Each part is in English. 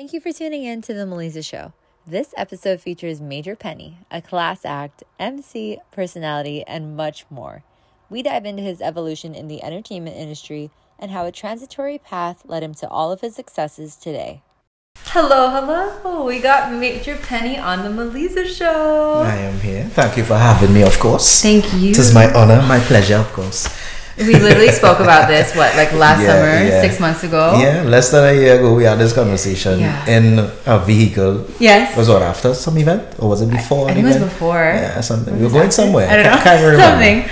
Thank you for tuning in to The Meliza Show. This episode features Major Penny, a class act, MC, personality, and much more. We dive into his evolution in the entertainment industry and how a transitory path led him to all of his successes today. Hello. We got Major Penny on The Meliza Show. I am here. Thank you for having me, of course. Thank you. It is my honor, my pleasure, of course. We literally spoke about this, last summer, 6 months ago? Yeah, less than a year ago, we had this conversation in a vehicle. Yes. Was what, after some event? Or was it before I think it was before. Yeah, something. We were going somewhere. I don't know. Can't remember. Something.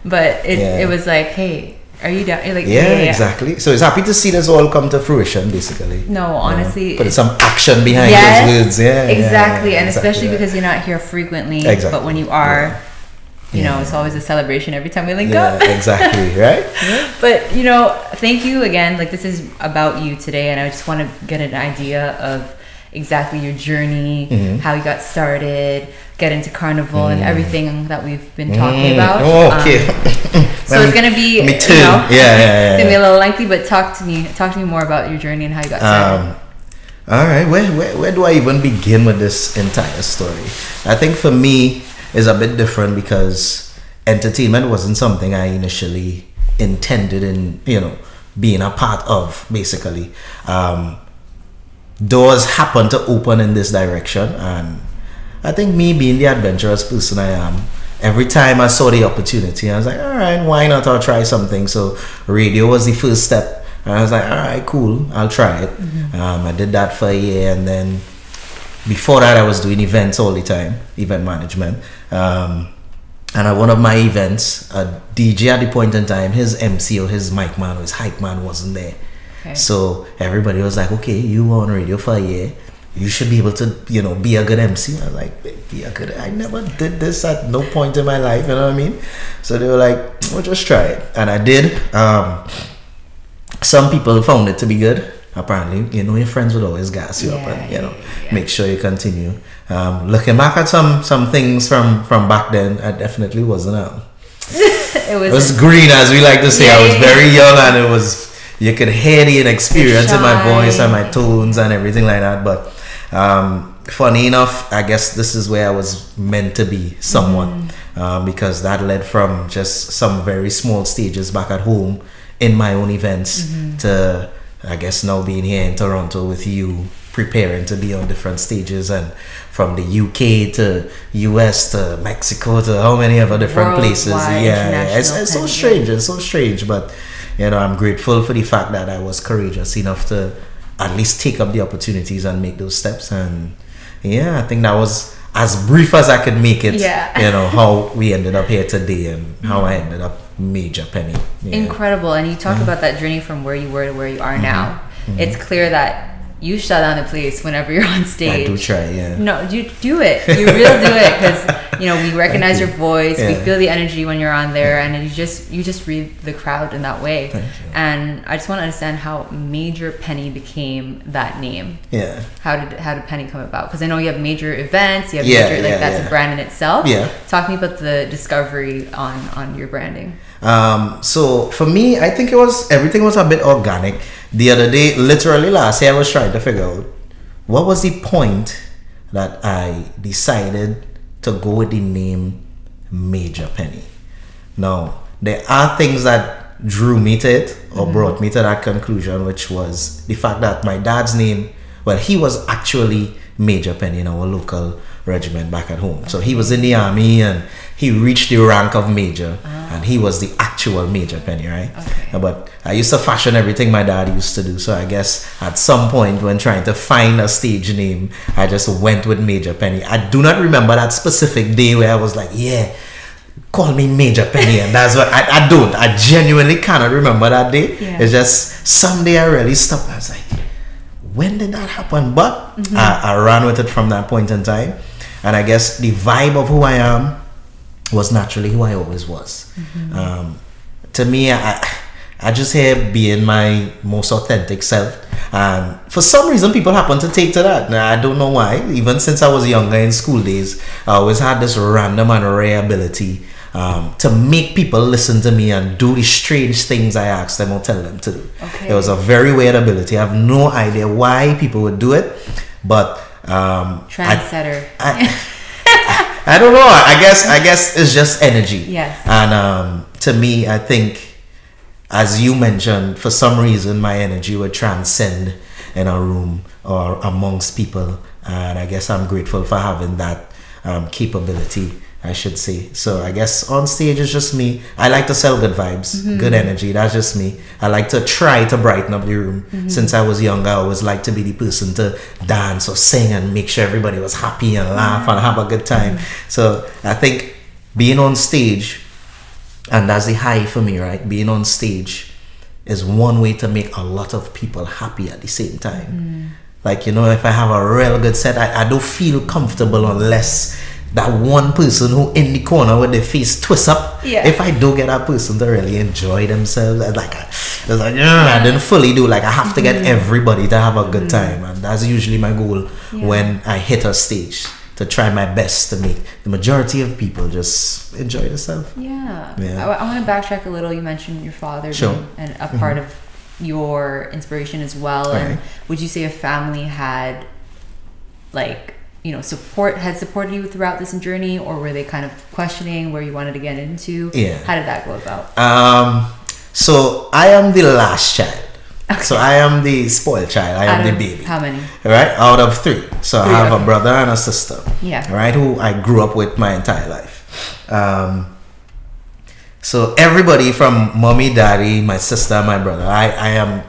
But it was like, hey, are you down? You're like, yeah, exactly. So it's happy to see this all come to fruition, basically. No, honestly. Put some action behind those words. Yeah, exactly. And especially because you're not here frequently. Exactly. But when you are... You know, it's always a celebration every time we link up. Exactly, right? But, thank you again. This is about you today, and I just want to get an idea of exactly your journey, how you got started, get into Carnival, and everything that we've been talking about. Oh, okay. So it's going to be, me too. It's going to be a little lengthy, but talk to me more about your journey and how you got started. All right, where do I even begin with this entire story? I think for me, is a bit different because entertainment wasn't something I initially intended in, being a part of, basically. Doors happened to open in this direction, and I think me being the adventurous person I am, every time I saw the opportunity, I was like, all right, why not? I'll try something. So radio was the first step, and I was like, all right, cool, I'll try it. I did that for a year, and then before that, I was doing events all the time, event management. And at one of my events, a DJ at the point in time, his MC or his mic man or his hype man wasn't there. Okay. So everybody was like, okay, you were on radio for a year. You should be able to, be a good MC. I was like, I never did this at no point in my life, you know what I mean? So they were like, well, just try it. And I did. Some people found it to be good. Apparently, your friends would always gas you up and make sure you continue. Looking back at some things from back then, I definitely wasn't it was green, as we like to say. I was very young, and you could hear the inexperience in my voice and my tones and everything like that. But funny enough, I guess this is where I was meant to be someone, because that led from just some very small stages back at home in my own events to, I guess, now being here in Toronto with you, preparing to be on different stages, and from the UK to US to Mexico to how many other different places. It's so strange, but I'm grateful for the fact that I was courageous enough to at least take up the opportunities and make those steps. And I think that was as brief as I could make it. How we ended up here today and how I ended up Major Penny. Incredible. And you talked about that journey from where you were to where you are now. It's clear that you shut down the place whenever you're on stage. I do try, No, you do it. You really do it, because we recognize your voice. We feel the energy when you're on there, and you just read the crowd in that way. And I just want to understand how Major Penny became that name. How did Penny come about? Because I know you have major events. You have major that's a brand in itself. Talk to me about the discovery on your branding. So for me, I think everything was a bit organic. The other day, literally last year, I was trying to figure out what was the point that I decided to go with the name Major Penny. Now, there are things that drew me to it or brought me to that conclusion, which was the fact that my dad's name, he was actually Major Penny in our local regiment back at home. So he was in the army and he reached the rank of major, and he was the actual Major Penny, right? But I used to fashion everything my dad used to do. So I guess at some point when trying to find a stage name, I just went with Major Penny. I do not remember that specific day where I was like, call me Major Penny, and that's what I don't. I genuinely cannot remember that day. It's just someday I really stopped. I was like, when did that happen? But I ran with it from that point in time. And I guess the vibe of who I am was naturally who I always was. To me, I just here being my most authentic self. And for some reason, people happen to take to that. Now, I don't know why. Even since I was younger in school days, I always had this random and rare ability to make people listen to me and do the strange things I ask them or tell them to do. Okay. It was a very weird ability. I have no idea why people would do it, but trendsetter. I don't know. I guess it's just energy. Yes. And to me, I think, as you mentioned, for some reason my energy would transcend in a room or amongst people, and I guess I'm grateful for having that capability, I should say. So I guess on stage is just me. I like to sell good vibes, good energy. That's just me. I like to try to brighten up the room. Since I was young, I always liked to be the person to dance or sing and make sure everybody was happy and laugh and have a good time. So I think being on stage, and that's the high for me, right? Being on stage is one way to make a lot of people happy at the same time. Like, you know, if I have a real good set, I don't feel comfortable unless that one person who in the corner with their face twists up. Yeah. If I don't get that person to really enjoy themselves, I didn't fully do. Like, I have to get everybody to have a good time, and that's usually my goal when I hit a stage, to try my best to make the majority of people just enjoy themselves. Yeah. I want to backtrack a little. You mentioned your father being a part of your inspiration as well. Right. And would you say your family had, like, you know, supported you throughout this journey, or were they kind of questioning where you wanted to get into? Yeah. How did that go about? So I am the last child. Okay. So I am the spoiled child. I am the baby. How many? Right? Out of three. So I have a brother and a sister. Yeah. Right? Who I grew up with my entire life. So everybody from mommy, daddy, my sister, and my brother, I am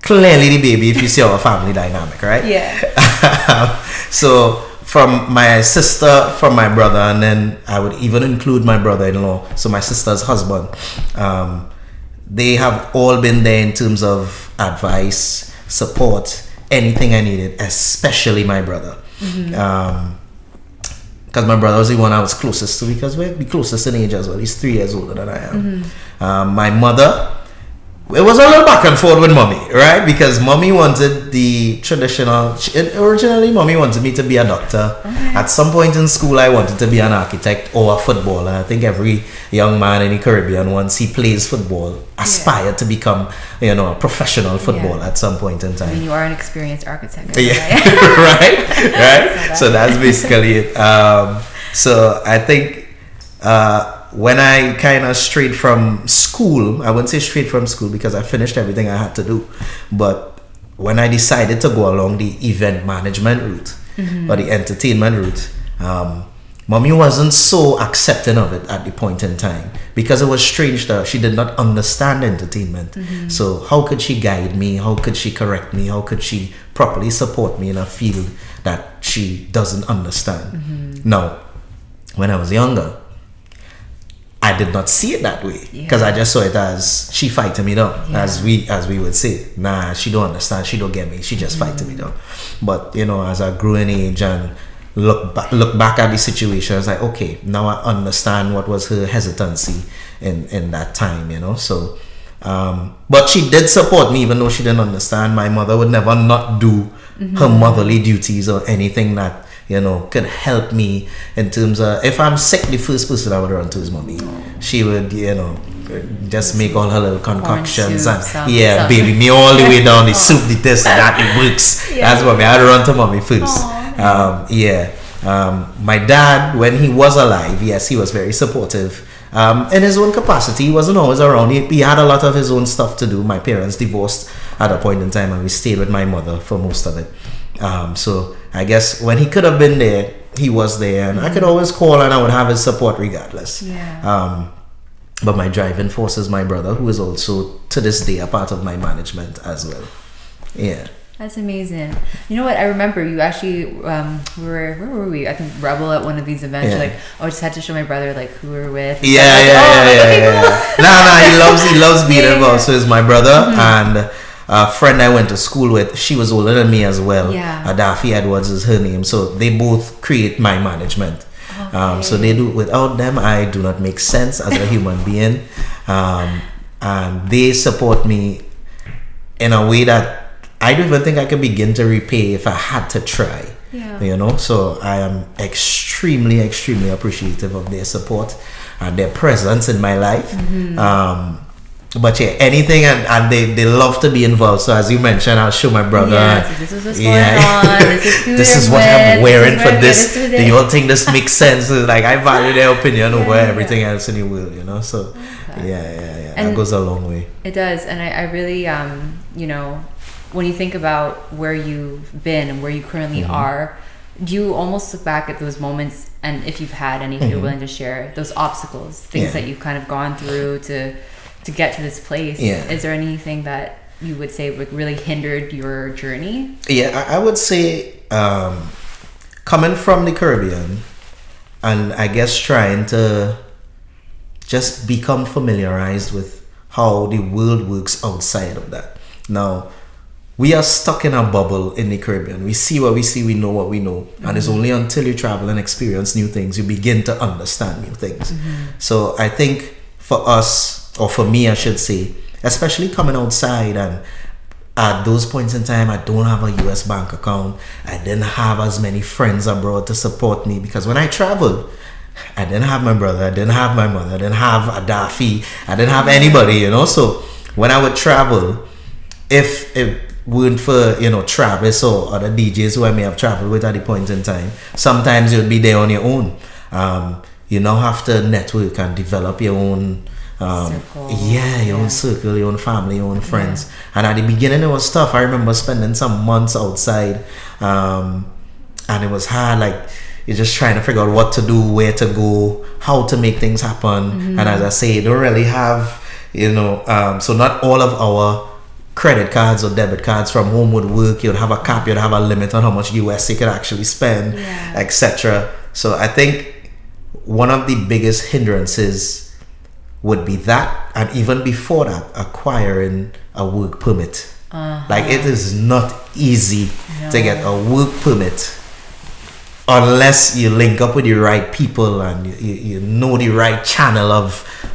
clearly the baby if you see our family dynamic, right? Yeah. So from my sister, from my brother, and then I would even include my brother-in-law, so my sister's husband. They have all been there in terms of advice, support, anything I needed, especially my brother. Because my brother was the one I was closest to, because we're the closest in age as well. He's 3 years older than I am. My mother, it was a little back and forth with mommy, right? Because mommy wanted the traditional. Originally, mommy wanted me to be a doctor. At some point in school, I wanted to be an architect or a footballer. I think every young man in the Caribbean, once he plays football, aspired to become, you know, a professional footballer at some point in time. I mean, you are an experienced architect. Yeah, right. So that's basically it. So I think. When I kind of strayed from school, I wouldn't say straight from school because I finished everything I had to do, but when I decided to go along the event management route or the entertainment route, mommy wasn't so accepting of it at the point in time, because it was strange that she did not understand entertainment. So how could she guide me? How could she correct me? How could she properly support me in a field that she doesn't understand? Now, when I was younger, I did not see it that way, because I just saw it as she fighting me down, as we would say. Nah, she don't understand, she don't get me, she just fighting me down. But you know, as I grew in age and look back at the situation, I was like, okay, now I understand what was her hesitancy in that time, you know. So but she did support me, even though she didn't understand. My mother would never not do her motherly duties or anything that, you know, could help me in terms of, if I'm sick, the first person I would run to is mommy. She would, you know, just make all her little concoctions soup, and baby me all the way down the soup, the this, that, it works. That's what I'd run to mommy first. My dad, when he was alive, yes, he was very supportive. In his own capacity, he wasn't always around. He had a lot of his own stuff to do. My parents divorced at a point in time, and we stayed with my mother for most of it. So I guess when he could have been there, he was there, and I could always call and I would have his support regardless. But my driving force is my brother, who is also to this day a part of my management as well. That's amazing. You know what? I remember you actually, where were we? I think Rebel at one of these events. You're like, oh, I just had to show my brother like who we're with. Nah, he loves being involved. So it's my brother and a friend I went to school with. She was older than me as well. Adafi Edwards is her name. So they both create my management. So they do. Without them, I do not make sense as a human being. And they support me in a way that I don't even think I could begin to repay if I had to try. You know, so I am extremely appreciative of their support and their presence in my life. But yeah, anything, and they love to be involved. So as you mentioned, I'll show my brother. So this is what's going on. This is what I'm wearing for this. Do you all think this makes sense? Like, I value their opinion over everything else in the world, you know. So that goes a long way. It does, and I really, you know, when you think about where you've been and where you currently are, do you almost look back at those moments, and if you've had any, if you're willing to share those obstacles, things that you've kind of gone through to get to this place, is there anything that you would say like really hindered your journey? I would say coming from the Caribbean, and I guess trying to just become familiarized with how the world works outside of that. Now, we are stuck in a bubble in the Caribbean. We see what we see, we know what we know. And it's only until you travel and experience new things, you begin to understand new things. So I think for us, or for me I should say, especially coming outside, and at those points in time I don't have a US bank account, I didn't have as many friends abroad to support me, because when I traveled I didn't have my brother, I didn't have my mother, I didn't have a Daffy, I didn't have anybody, you know. So when I would travel, if it weren't for, you know, Travis or other DJs who I may have traveled with at the point in time, sometimes you'd be there on your own. You now have to network and develop your own your own circle, your own family, your own friends. And at the beginning it was tough. I remember spending some months outside, and it was hard. Like, you're just trying to figure out what to do, where to go, how to make things happen. And as I say, you don't really have, you know, so not all of our credit cards or debit cards from home would work. You'd have a cap, you'd have a limit on how much US you could actually spend, etc. So I think one of the biggest hindrances would be that, and even before that, acquiring a work permit. Like, it is not easy to get a work permit unless you link up with the right people and you know the right channel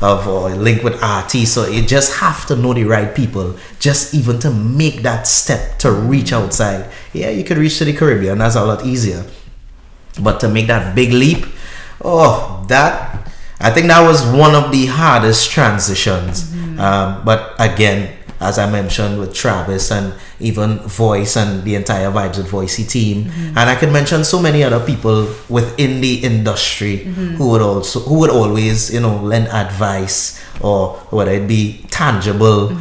or link with artists. So you just have to know the right people, just even to make that step to reach outside. You could reach to the Caribbean, that's a lot easier, but to make that big leap, I think that was one of the hardest transitions. But again, as I mentioned, with Travis and even Voice and the entire Vibes with Voicey team, and I can mention so many other people within the industry who would always, you know, lend advice, or whether it be tangible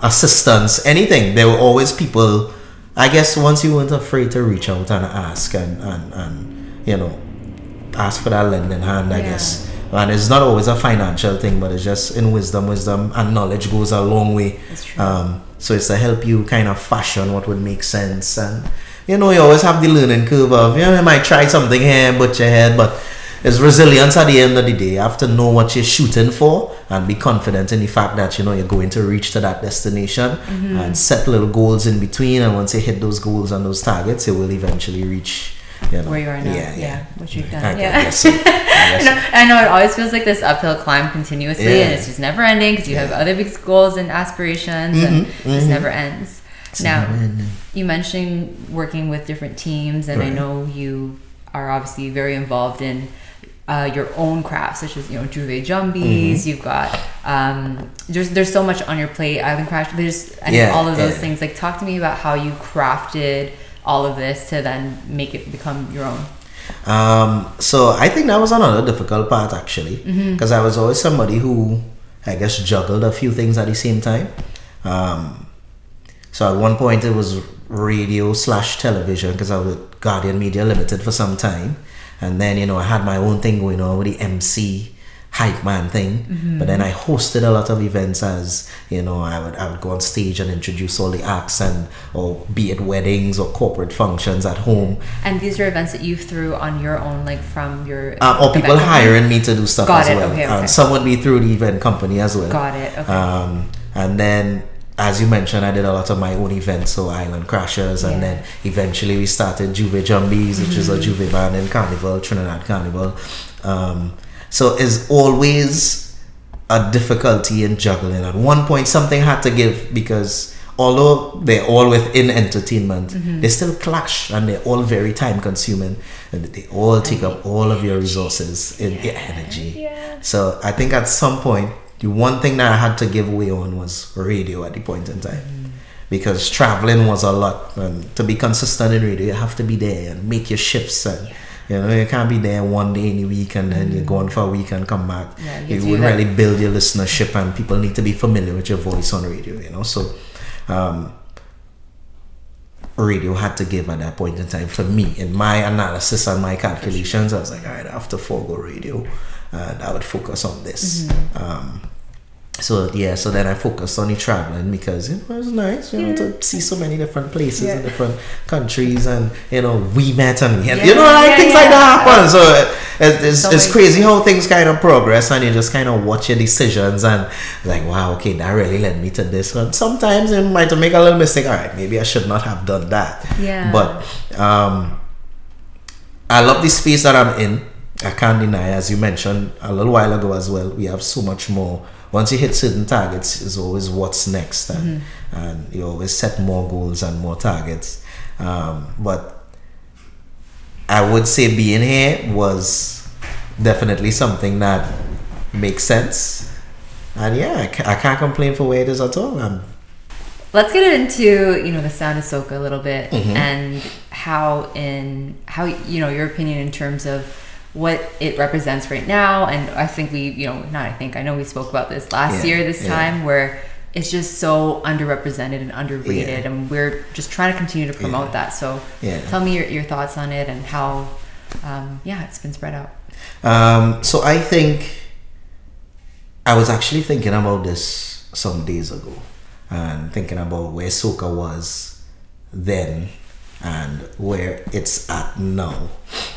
assistance, anything. There were always people, I guess, once you weren't afraid to reach out and ask and you know, ask for that lending hand, I guess. And it's not always a financial thing, but it's just in wisdom, and knowledge goes a long way. That's true. So it's to help you kind of fashion what would make sense. And, you know, you always have the learning curve of, you know, you might try something here, but your head, but it's resilience at the end of the day. You have to know what you're shooting for and be confident in the fact that, you know, you're going to reach to that destination, and set little goals in between. And once you hit those goals and those targets, you will eventually reach, you know, where you are now, what you've done. I know it always feels like this uphill climb continuously, and it's just never ending, because you have other big goals and aspirations, and it just never ends. You mentioned working with different teams, and I know you are obviously very involved in your own craft, such as, you know, Juve Jumbies. You've got there's so much on your plate, Island Crash, all of those things. Like, talk to me about how you crafted all of this to then make it become your own. So I think that was another difficult part, actually, because I was always somebody who, I guess, juggled a few things at the same time. So at one point it was radio/television, because I was with Guardian Media Limited for some time, and then, you know, I had my own thing going on with the MC hype man thing, but then I hosted a lot of events, as, you know, I would go on stage and introduce all the acts, and, or be it weddings or corporate functions at home. And these are events that you threw on your own, like from your or people hiring me to do stuff as well. Okay. Some would be through the event company as well. Got it. Okay. And then, as you mentioned, I did a lot of my own events, so Island Crashers, and then eventually we started Juve Jumbies, which is a Juve band in Carnival, Trinidad Carnival. So it's always a difficulty in juggling. At one point, something had to give, because although they're all within entertainment, they still clash, and they're all very time consuming, and they all take up all of your resources and your energy. So I think at some point, the one thing that I had to give away on was radio at the point in time. Because traveling was a lot, and to be consistent in radio, you have to be there and make your shifts, and you know, you can't be there one day in a week and then you're gone for a week and come back. You wouldn't really build your listenership, and people need to be familiar with your voice on radio, you know. So radio had to give at that point in time for me. In my analysis and my calculations, I was like, all right, I have to forego radio and I would focus on this. So then I focused on the traveling, because it was nice, you know, to see so many different places in different countries, and you know, we met, and you know, like things like that happen. So it's crazy how things kind of progress, and you just kind of watch your decisions and like, wow, okay, that really led me to this. And sometimes you might make a little mistake. All right, maybe I should not have done that. But I love the space that I'm in. I can't deny, as you mentioned a little while ago as well, we have so much more. Once you hit certain targets, is always what's next, and you always set more goals and more targets. But I would say being here was definitely something that makes sense, and I can't complain for where it is at all. Let's get into the sound of soca a little bit, and how you know, your opinion in terms of what it represents right now. And I think I know we spoke about this last year this time, where it's just so underrepresented and underrated, and we're just trying to continue to promote that. So tell me your thoughts on it, and how it's been spread out. So I think I was actually thinking about this some days ago, and thinking about where soca was then and where it's at now.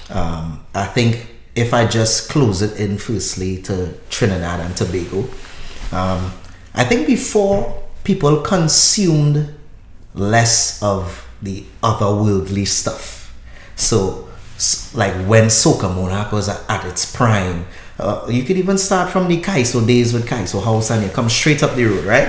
I think if I just close it in firstly to Trinidad and Tobago, I think before, people consumed less of the otherworldly stuff. So like when Soca Monarch was at its prime, you could even start from the Kaiso days with Kaiso House, and you come straight up the road, right?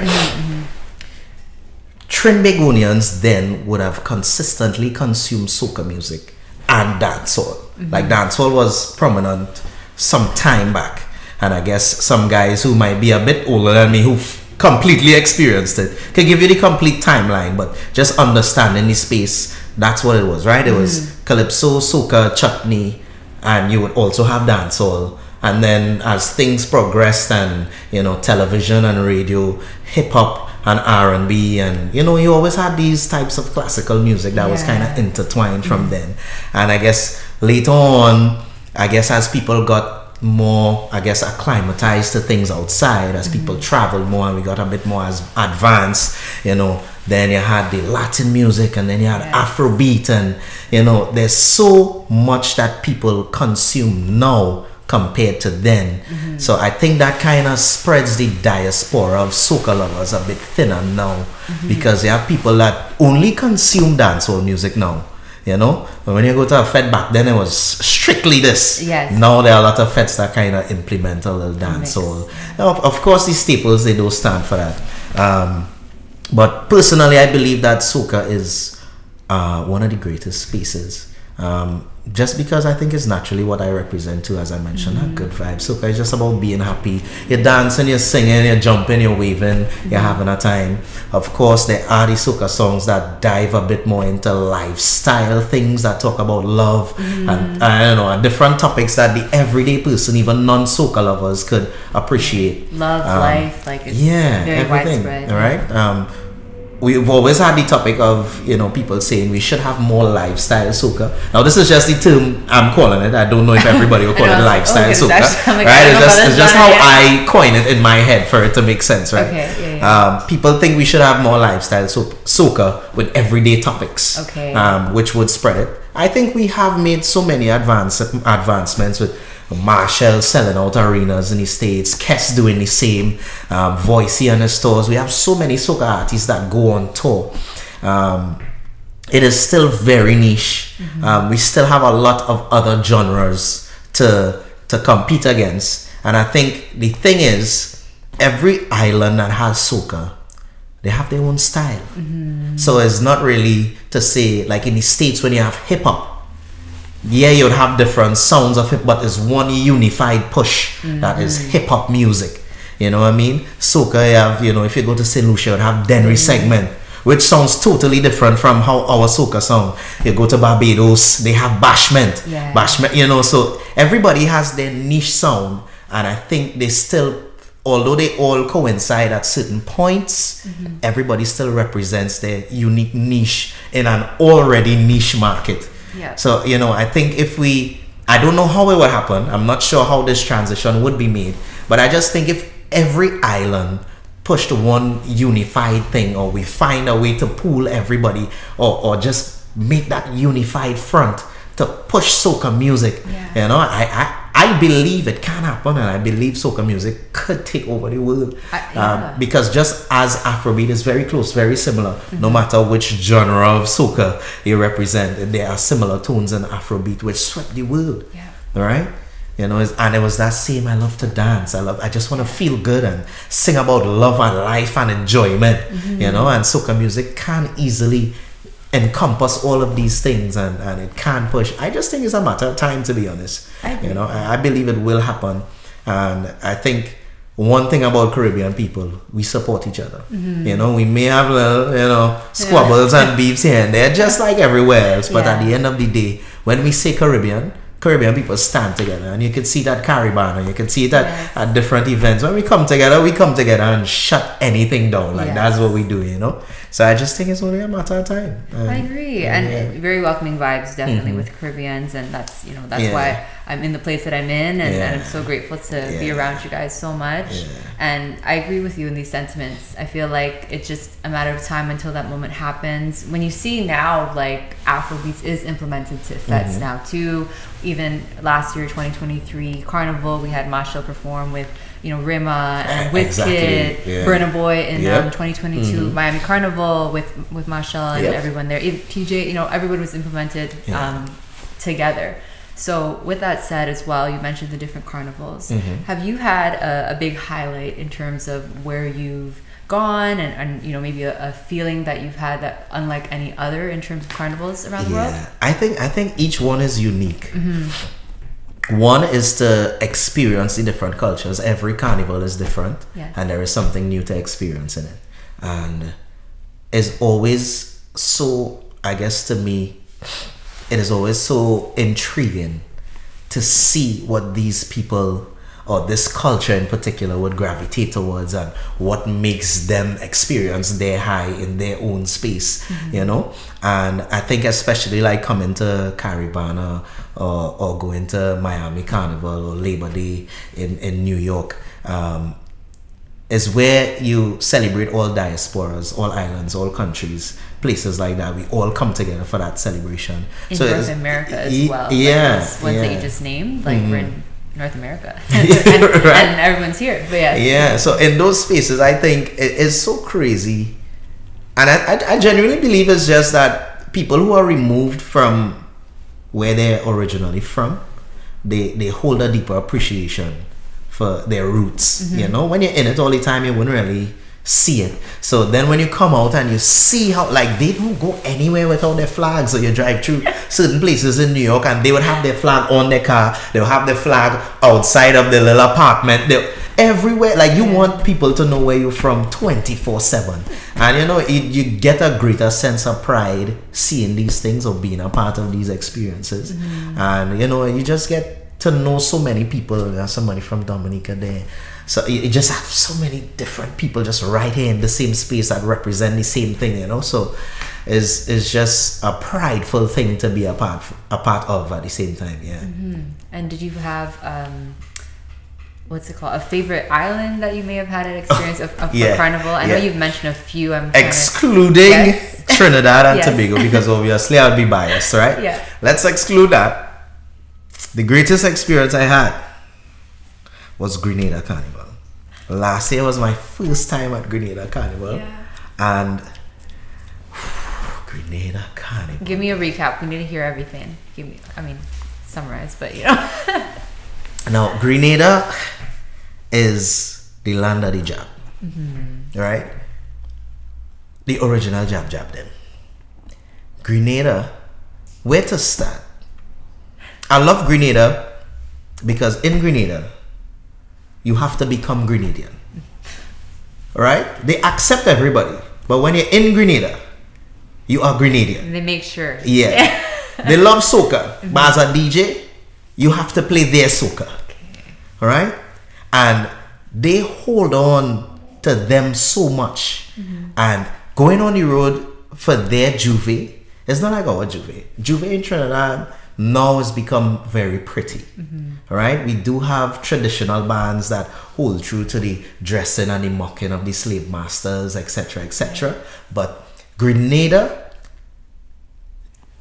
Trinbagonians then would have consistently consumed soca music and dancehall. Like dancehall was prominent some time back, and I guess some guys who might be a bit older than me, who've completely experienced it, can give you the complete timeline. But just understanding the space, that's what it was, right? It was calypso, soca, chutney, and you would also have dancehall. And then as things progressed, and you know, television and radio, hip hop and R&B, and you know, you always had these types of classical music that was kind of intertwined from then. And I guess later on, I guess as people got more, I guess, acclimatized to things outside, as people traveled more and we got a bit more as advanced, you know, then you had the Latin music, and then you had Afrobeat, and you know, there's so much that people consume now compared to then. So I think that kind of spreads the diaspora of soca lovers a bit thinner now, because you have people that only consume dancehall music now, you know. But when you go to a fete back then, it was strictly this. Now there are a lot of fetes that kind of implement a little dancehall. Of course, the staples, they don't stand for that. But personally, I believe that soca is one of the greatest spaces. Just because I think it's naturally what I represent too, as I mentioned, that good vibe. Soca is just about being happy. You're dancing, you're singing, you're jumping, you're waving, you're having a time. Of course, there are the soca songs that dive a bit more into lifestyle things, that talk about love and I don't know, different topics that the everyday person, even non-soca lovers, could appreciate. Love, life, like it's very everything, widespread. Right? We've always had the topic of, you know, people saying we should have more lifestyle soca. Now this is just the term I'm calling it. I don't know if everybody will call it lifestyle soca. Right? It's just how I coin it in my head for it to make sense, right? People think we should have more lifestyle soca with everyday topics, which would spread it. I think we have made so many advancements with Marshall selling out arenas in the States, Kes doing the same, Voicey and the stores. We have so many soca artists that go on tour. It is still very niche. We still have a lot of other genres to compete against. And I think the thing is, every island that has soca they have their own style. So it's not really to say, like in the States when you have hip hop, yeah, you'd have different sounds of it, but it's one unified push that is hip hop music. You know what I mean? Soca, you have, you know, if you go to St. Lucia, you'd have Denry segment, which sounds totally different from how our soca sound. You go to Barbados, they have bashment. Bashment, you know, so everybody has their niche sound, and I think they still, although they all coincide at certain points, everybody still represents their unique niche in an already niche market. So, you know, I think if we, I don't know how it will happen. I'm not sure how this transition would be made, but I just think if every island push to one unified thing, or we find a way to pool everybody, or just make that unified front to push soca music, you know, I believe it can happen, and I believe soca music could take over the world. Because just as Afrobeat is very close, very similar, no matter which genre of soca you represent, there are similar tones in Afrobeat which swept the world. Right? You know, and it was that same, I love to dance, I just want to feel good and sing about love and life and enjoyment, you know, and soca music can easily encompass all of these things, and it can push. I just think it's a matter of time, to be honest. You know, I believe it will happen, and I think one thing about Caribbean people, we support each other. You know, we may have little, you know, squabbles and beefs here and there, just like everywhere else, but at the end of the day, when we say Caribbean people stand together, and you can see that Carnival, and you can see it at different events. When we come together and shut anything down. Like that's what we do, you know. So I just think it's only a matter of time. I agree, and very welcoming vibes, definitely with Caribbeans, and that's, you know, that's why I'm in the place that I'm in, and I'm so grateful to be around you guys so much. And I agree with you in these sentiments. I feel like it's just a matter of time until that moment happens. When you see now, like, Afrobeats is implemented to fets now too. Even last year, 2023 Carnival, we had Machel perform with, you know, Rima and Wizkid, Burna Boy in 2022 Miami Carnival with Machel and everyone there. TJ, you know, everyone was implemented together. So with that said as well, you mentioned the different carnivals. Have you had a big highlight in terms of where you've gone, and you know, maybe a feeling that you've had that unlike any other in terms of carnivals around the world? I think each one is unique. One is to experience the different cultures. Every carnival is different, and there is something new to experience in it, and it's always so, I guess to me, it is always so intriguing to see what these people, or this culture in particular, would gravitate towards, and what makes them experience their high in their own space, you know. And I think especially like coming to Caribana, or going to Miami Carnival or Labor Day in New York, is where you celebrate all diasporas, all islands, all countries, places like that. We all come together for that celebration. In North America as well. Like ones that you just named, like we're in North America, and everyone's here. But so in those spaces, I think it is so crazy, and I genuinely believe it's just that people who are removed from where they're originally from, they hold a deeper appreciation for their roots. You know, when you're in it all the time, you wouldn't really see it. So then when you come out and you see how, like, they don't go anywhere without their flags. So you drive through certain places in New York, and they would have their flag on their car, they'll have their flag outside of the little apartment, they're everywhere. Like, you want people to know where you're from 24/7, and you know, you get a greater sense of pride seeing these things, or being a part of these experiences. And you know, you just get to know so many people. There's somebody from Dominica there, so you just have so many different people just right here in the same space that represent the same thing, you know. So it's just a prideful thing to be a part of at the same time. And did you have what's it called, a favorite island that you may have had an experience of Carnival? I know you've mentioned a few. Excluding Trinidad and Tobago, because obviously I'll be biased, right? Let's exclude that. The greatest experience I had was Grenada Carnival. Last year was my first time at Grenada Carnival, and Grenada Carnival. Give me a recap. We need to hear everything. Summarize, but you know. Now, Grenada is the land of the jab, right? the original Jab them. Grenada, where to start? I love Grenada because in Grenada, you have to become Grenadian. Right? They accept everybody. But when you're in Grenada, you are Grenadian. They make sure. Yeah. They love soca. But as a DJ, you have to play their soca. Okay. Alright? And they hold on to them so much. And going on the road for their juve, it's not like our juve. Juve in Trinidad now has become very pretty. Alright? We do have traditional bands that hold true to the dressing and the mocking of the slave masters, etc., etc. But Grenada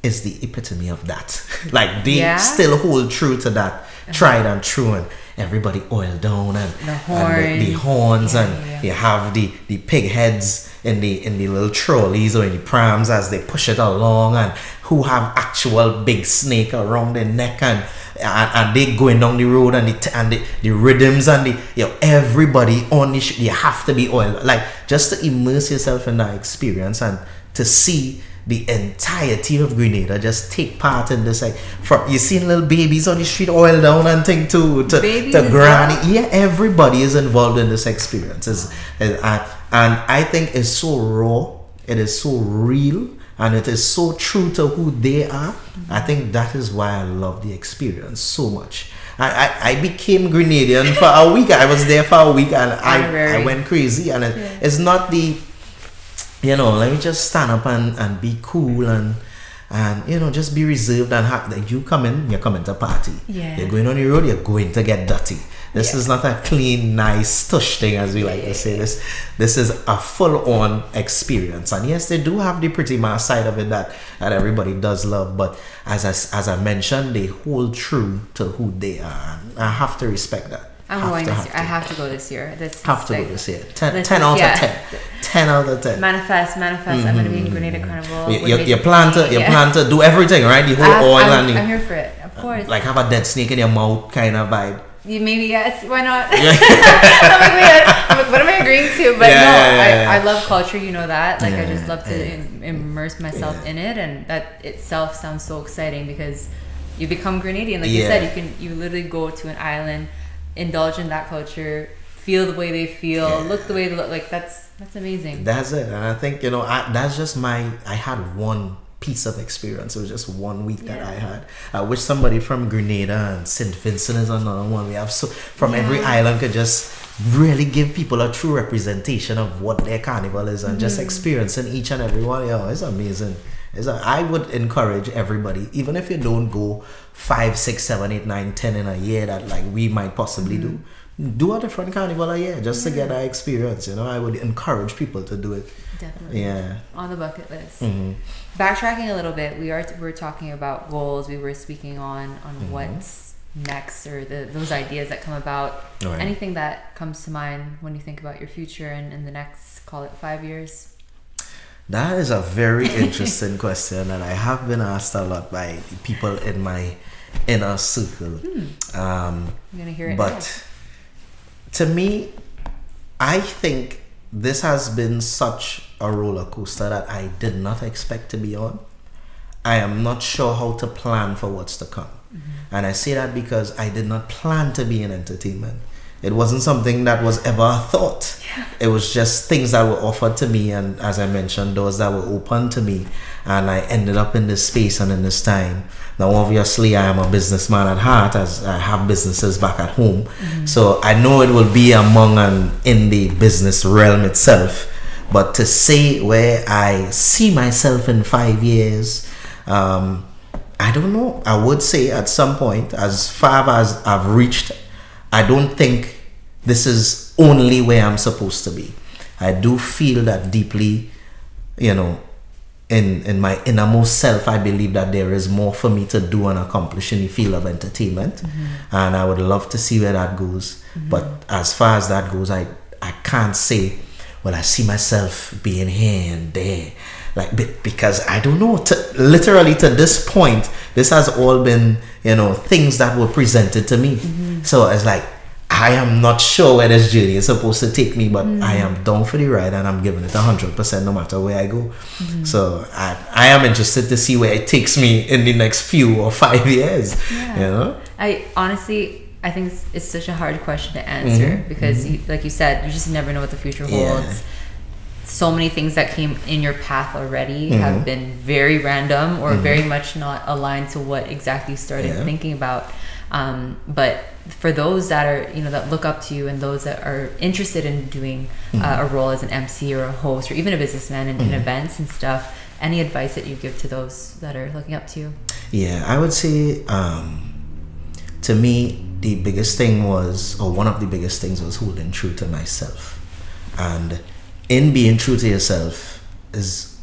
is the epitome of that. Like they still hold true to that, tried and true, and everybody oiled down and the horns and you have the pig heads in the little trolleys or in the prams as they push it along, and who have actual big snake around their neck, and they going down the road, and the rhythms and everybody on the you have to be oiled, like just to immerse yourself in that experience and to see the entirety of Grenada just take part in this. Like from you seeing little babies on the street oil down and thing to granny. Well. Yeah, everybody is involved in this experience. And I think it's so raw, it is so real, and it is so true to who they are. I think that is why I love the experience so much. I became Grenadian for a week. I was there for a week and I went crazy. And it's not the, let me just stand up and be cool and just be reserved and like you come in, you're coming to party. Yeah. You're going on the road, you're going to get dirty. This is not a clean, nice tush thing, as we like to say. This is a full-on experience. And yes, they do have the pretty mass side of it that everybody does love. But as I mentioned, they hold true to who they are. And I have to respect that. I'm going this year. I have to go this year. Have to go this year. 10 out of 10. 10 out of 10. Manifest. I'm going to be in Grenada Carnival. You plan to do everything, right? The whole oil and I'm here for it, of course. Like have a dead snake in your mouth kind of vibe. Maybe yes, why not? I'm like, what am I agreeing to? But I love culture, you know that. Like I just love to immerse myself in it, and that itself sounds so exciting because you become Grenadian. Like you said, you literally go to an island, indulge in that culture, feel the way they feel, look the way they look. Like that's amazing. That's it, and I think that's just I had one piece of experience. It was just 1 week that I had. I wish somebody from Grenada and St. Vincent is another one. We have from every island could just really give people a true representation of what their carnival is and just experiencing each and every one. It's amazing. I would encourage everybody, even if you don't go 5, 6, 7, 8, 9, 10 in a year that like we might possibly do a different carnival a year just to get that experience. I would encourage people to do it. Definitely. Yeah. On the bucket list. Backtracking a little bit, we're talking about goals. We were speaking on what's next, or those ideas that come about. Right. Anything that comes to mind when you think about your future and in the next, call it 5 years? That is a very interesting question, and I have been asked a lot by people in my inner circle. I'm gonna hear it. But to me, I think this has been such a roller coaster that I did not expect to be on. I am not sure how to plan for what's to come. And I say that because I did not plan to be in entertainment. It wasn't something that was ever a thought. It was just things that were offered to me, and as I mentioned, doors that were open to me, and I ended up in this space and in this time. Now obviously I am a businessman at heart, as I have businesses back at home, so I know it will be among and in the business realm itself. But to say where I see myself in 5 years, I don't know. I would say at some point, as far as I've reached, I don't think this is only where I'm supposed to be. I do feel that deeply, in my innermost self, I believe that there is more for me to do and accomplish in the field of entertainment. And I would love to see where that goes. But as far as that goes, I can't say, well, I see myself being here and there. Because I don't know, literally to this point, this has all been, things that were presented to me. So it's like, I I am not sure where this journey is supposed to take me, but I am down for the ride and I'm giving it 100% no matter where I go. So I am interested to see where it takes me in the next few or 5 years. You know, I think it's such a hard question to answer because, like you said, you just never know what the future holds. So many things that came in your path already have been very random or very much not aligned to what exactly you started thinking about. But for those that are, that look up to you and those that are interested in doing a role as an MC or a host or even a businessman in events and stuff, any advice that you give to those that are looking up to you? Yeah, I would say, to me, the biggest thing was, or one of the biggest things was holding true to myself. And in being true to yourself is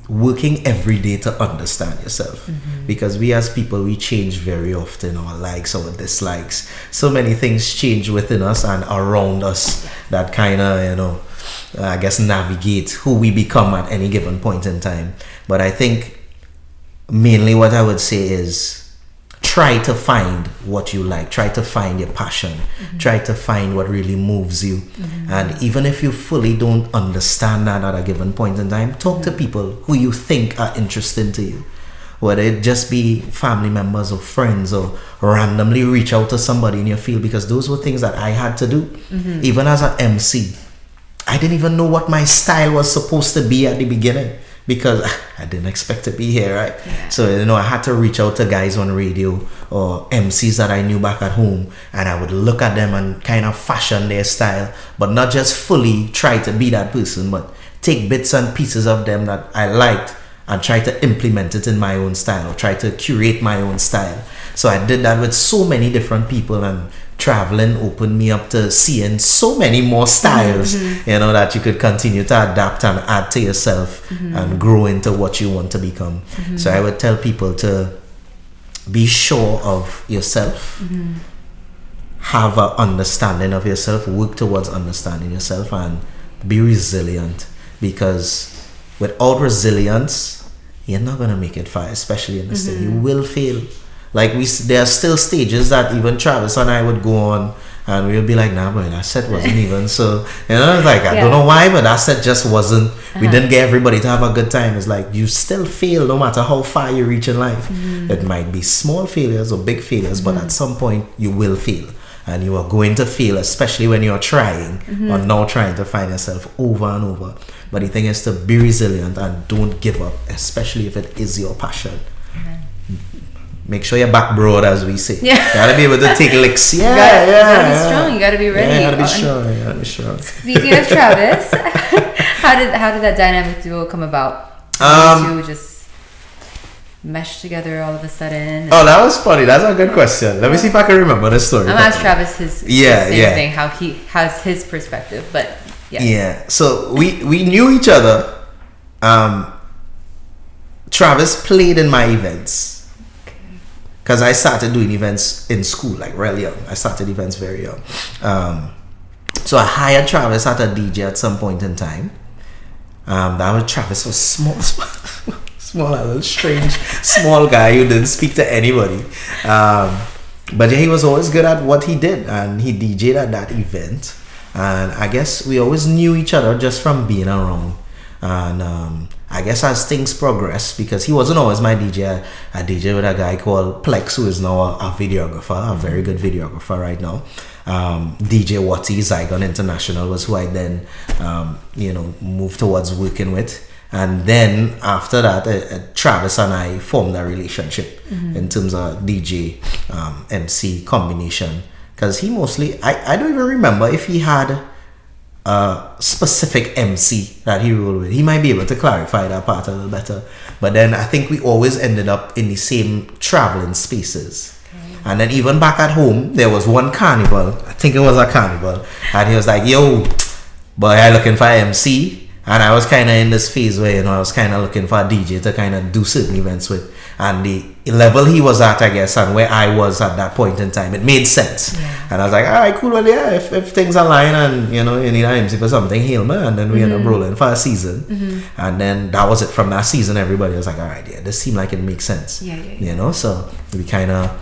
working every day to understand yourself, because we as people, we change very often, our likes, our dislikes, so many things change within us and around us that kind of I guess navigate who we become at any given point in time. But I think mainly what I would say is try to find what you like, try to find your passion, try to find what really moves you. And even if you fully don't understand that at a given point in time, talk to people who you think are interesting to you, whether it just be family members or friends, or randomly reach out to somebody in your field, because those were things that I had to do. Even as an MC, I didn't even know what my style was supposed to be at the beginning, because I didn't expect to be here, right? So I had to reach out to guys on radio or MCs that I knew back at home, and I would look at them and kind of fashion their style, but not just fully try to be that person, but take bits and pieces of them that I liked and try to implement it in my own style, or try to curate my own style. So I did that with so many different people, and traveling opened me up to seeing so many more styles, that you could continue to adapt and add to yourself and grow into what you want to become. So I would tell people to be sure of yourself, have an understanding of yourself, work towards understanding yourself, and be resilient, because without resilience, you're not going to make it far, especially in this thing. You will fail. Like there are still stages that even Travis and I would go on, and we would be like, nah, boy, that set wasn't even. So, like, I don't know why, but that set just wasn't. We didn't get everybody to have a good time. It's like, you still fail no matter how far you reach in life. It might be small failures or big failures, but at some point you will fail. And you are going to fail, especially when you're trying or now trying to find yourself over and over. But the thing is to be resilient and don't give up, especially if it is your passion. Make sure you're back broad, as we say. You gotta be able to take licks. You gotta be strong. You gotta be ready. You gotta be strong. Speaking of Travis, how did that dynamic duo come about? You just mesh together all of a sudden. Oh, that was funny. That's a good question. Let me see if I can remember the story. I'm gonna ask Travis his same thing, how he has his perspective, but so we knew each other. Travis played in my events, because I started doing events in school, like really young. I started events very young. So I hired Travis at a DJ at some point in time. Travis was small, a little strange, small guy who didn't speak to anybody. But he was always good at what he did, and he DJ'd at that event. And I guess we always knew each other just from being around. And I guess as things progressed, because he wasn't always my DJ, I DJ with a guy called Plex, who is now a videographer, a very good videographer right now. DJ Watty, Zygon International was who I then, moved towards working with. And then after that, Travis and I formed a relationship in terms of DJ, MC combination. Because he mostly, I don't even remember if he had a specific MC that he rolled with. He might be able to clarify that part a little better. But then I think we always ended up in the same traveling spaces. And then even back at home, there was one carnival. I think it was a carnival. And he was like, yo, boy, I looking for MC. And I was kind of in this phase where, I was kind of looking for a DJ to kind of do certain events with. And the level he was at, I guess, and where I was at that point in time, it made sense. And I was like, all right, cool, well, yeah, if things align and, you need an MC for something, hail me. And then we ended up rolling for a season. And then that was it. From that season, everybody was like, all right, yeah, this seemed like it makes sense. So we kind of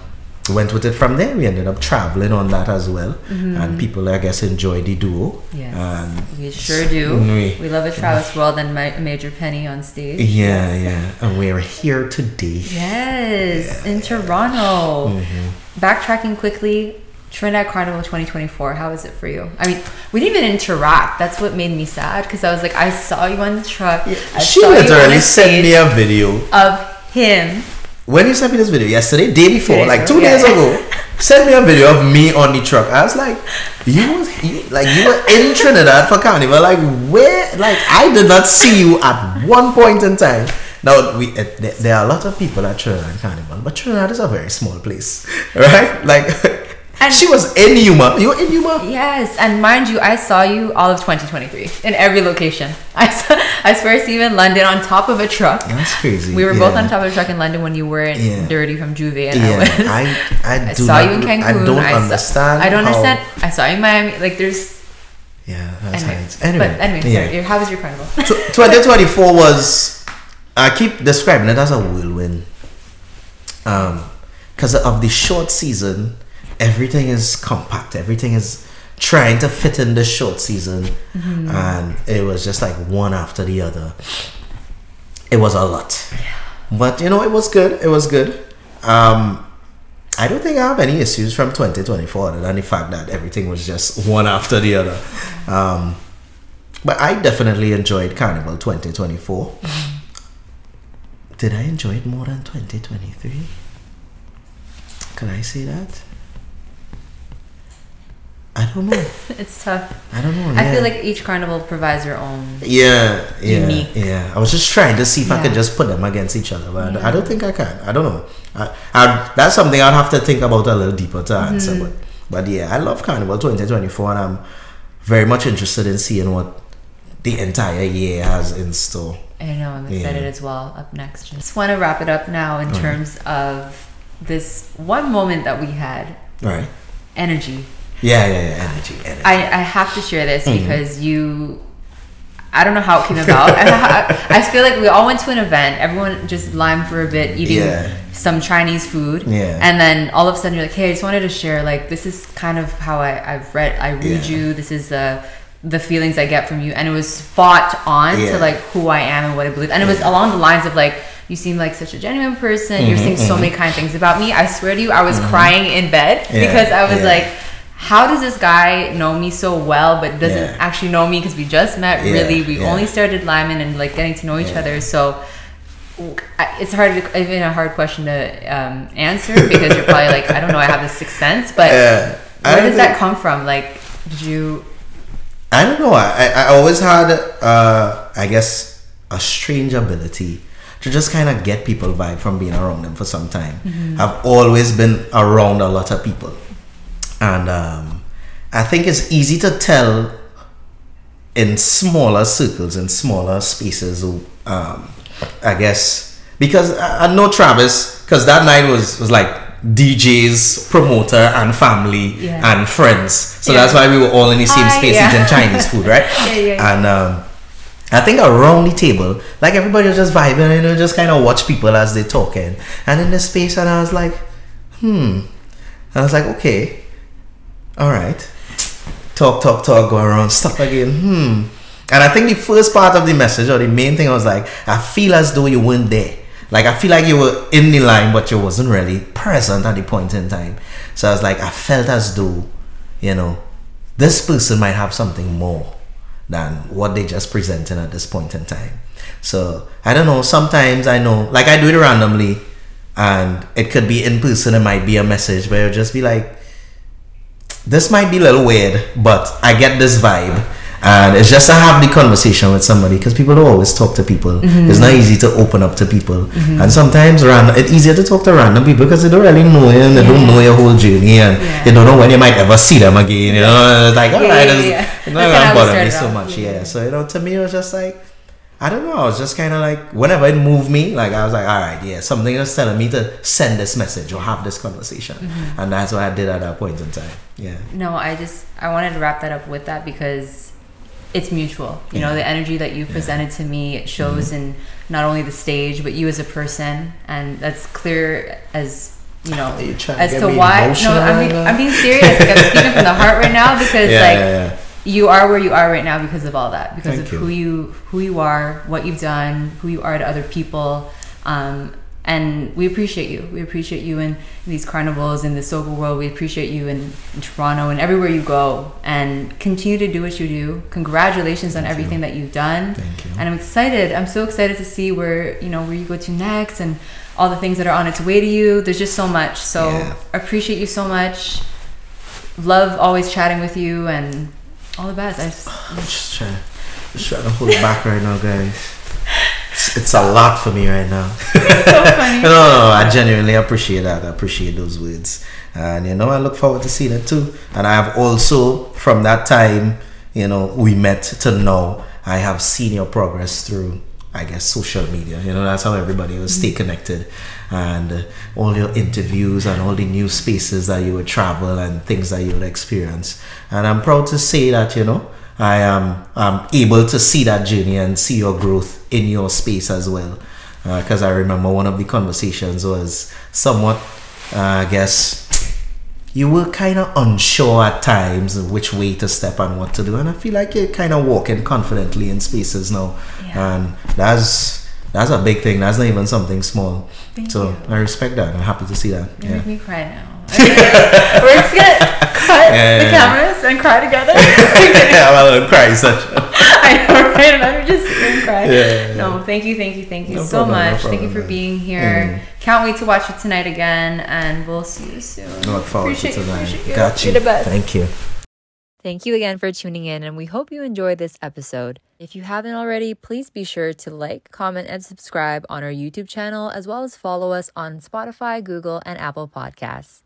went with it from there. We ended up traveling on that as well, and people, I guess, enjoy the duo. Yes, and we sure do. We love a Travis World and Major Penny on stage. Yeah, and we're here today. Yes, in Toronto. Backtracking quickly, Trinidad Carnival 2024. How was it for you? I mean, we didn't even interact. That's what made me sad, because I was like, I saw you on the truck. She literally sent me a video of him. When you sent me this video yesterday, day before, like 2 days ago, sent me a video of me on the truck. I was like, you were in Trinidad for Carnival. Like, where? Like, I did not see you at one point in time. Now, there are a lot of people at Trinidad Carnival, but Trinidad is a very small place, right? Like, and she was in Yuma. You were in Yuma? Yes, and mind you, I saw you all of 2023 in every location. I swear I see you in London on top of a truck. That's crazy. We were both on top of a truck in London when you were in Dirty from Juve, and I do saw you in Cancun. I don't understand. I don't understand. I saw you in Miami. Like, there's... Yeah, that's nice. Anyway, sorry, how was your carnival? 2024 was... I keep describing it as a whirlwind. Because of the short season, everything is compact. Everything is trying to fit in the short season. And it was just like one after the other. It was a lot. Yeah. But, it was good. It was good. I don't think I have any issues from 2024 other than the fact that everything was just one after the other. But I definitely enjoyed Carnival 2024. Did I enjoy it more than 2023? Can I say that? I don't know. It's tough. I don't know. I feel like each carnival provides their own unique. Yeah. I was just trying to see if I could just put them against each other, but I don't think I can. I don't know. That's something I'd have to think about a little deeper to answer. But yeah, I love Carnival 2024, and I'm very much interested in seeing what the entire year has in store. I know, I'm excited as well. Up next, just want to wrap it up now in terms of this one moment that we had. Right. Energy. Yeah. Energy. I have to share this because I don't know how it came about. I feel like we all went to an event. Everyone just limed for a bit, eating some Chinese food. Yeah. And then all of a sudden you're like, hey, I just wanted to share, like, this is kind of how I read you. This is the feelings I get from you. And it was spot on to like who I am and what I believe. And it was along the lines of like, you seem like such a genuine person. You're saying so many kind things about me. I swear to you, I was crying in bed because I was like, how does this guy know me so well but doesn't actually know me, because we just met, we only started liming and like getting to know each other. So it's even a hard question to answer because you're probably like, I don't know, I have this sixth sense, but where does that come from? Like, did you... I don't know. I always had, I guess, a strange ability to just kind of get people vibe from being around them for some time. I've always been around a lot of people. And I think it's easy to tell in smaller circles, in smaller spaces, I guess, because I know Travis, because that night was like DJs, promoter, and family and friends. So that's why we were all in the same space eating Chinese food, right? And I think around the table, like everybody was just vibing, just kind of watch people as they're talking. And in this space, and I was like, I was like, okay. All right, talk, go around, stop again. And I think the first part of the message, or the main thing, was like, I feel as though you weren't there. Like, I feel like you were in the line, but you wasn't really present at the point in time. So I was like, I felt as though, this person might have something more than what they just presented at this point in time. So I don't know. Sometimes I know, like, I do it randomly, and it could be in person. It might be a message where it'll just be like, this might be a little weird, but I get this vibe, and it's just to have the conversation with somebody, because people don't always talk to people. It's not easy to open up to people, and sometimes it's easier to talk to random people because they don't really know you, and they don't know your whole journey, and they don't know when you might ever see them again. It's like, all right, it's not gonna bother me so much. So to me, it was just like, I don't know, I was just kind of like, whenever it moved me, like, I was like, all right, something is telling me to send this message or have this conversation. And that's what I did at that point in time. No, I wanted to wrap that up with that because it's mutual. You know, the energy that you presented to me, it shows in not only the stage, but you as a person. And that's clear as you know, you as to why. No, I'm being serious. Like, I'm speaking from the heart right now because you are where you are right now because of all that, because of who you are, what you've done, who you are to other people. And we appreciate you. We appreciate you in these carnivals, in the sober world. We appreciate you in Toronto and everywhere you go. And continue to do what you do. Congratulations on everything that you've done. Thank you. And I'm excited. I'm so excited to see where you go to next and all the things that are on its way to you. There's just so much. So I appreciate you so much. Love always chatting with you and all the best. I'm just trying to hold it back right now, guys. It's a lot for me right now. It's so funny. No, I genuinely appreciate that. I appreciate those words. And, I look forward to seeing it too. And I have also, from that time, we met to now, I have seen your progress through, I guess, social media. That's how everybody will stay connected. And all your interviews and all the new spaces that you would travel and things that you would experience. And I'm proud to say that, I am able to see that journey and see your growth in your space as well. Because I remember one of the conversations was somewhat, I guess, you were kind of unsure at times which way to step and what to do. And I feel like you're kind of walking confidently in spaces now. Yeah. And that's a big thing. That's not even something small. Thank you. I respect that. I'm happy to see that. You make me cry now. We're just gonna cut the cameras and cry together. I will cry such. I know, right? I'm just sit here and cry. No, thank you no so problem, much. No thank you for being here. Can't wait to watch it tonight again, and we'll see you soon. Look forward to tonight. Got you. You're the best. Thank you. Thank you again for tuning in, and we hope you enjoyed this episode. If you haven't already, please be sure to like, comment, and subscribe on our YouTube channel, as well as follow us on Spotify, Google, and Apple Podcasts.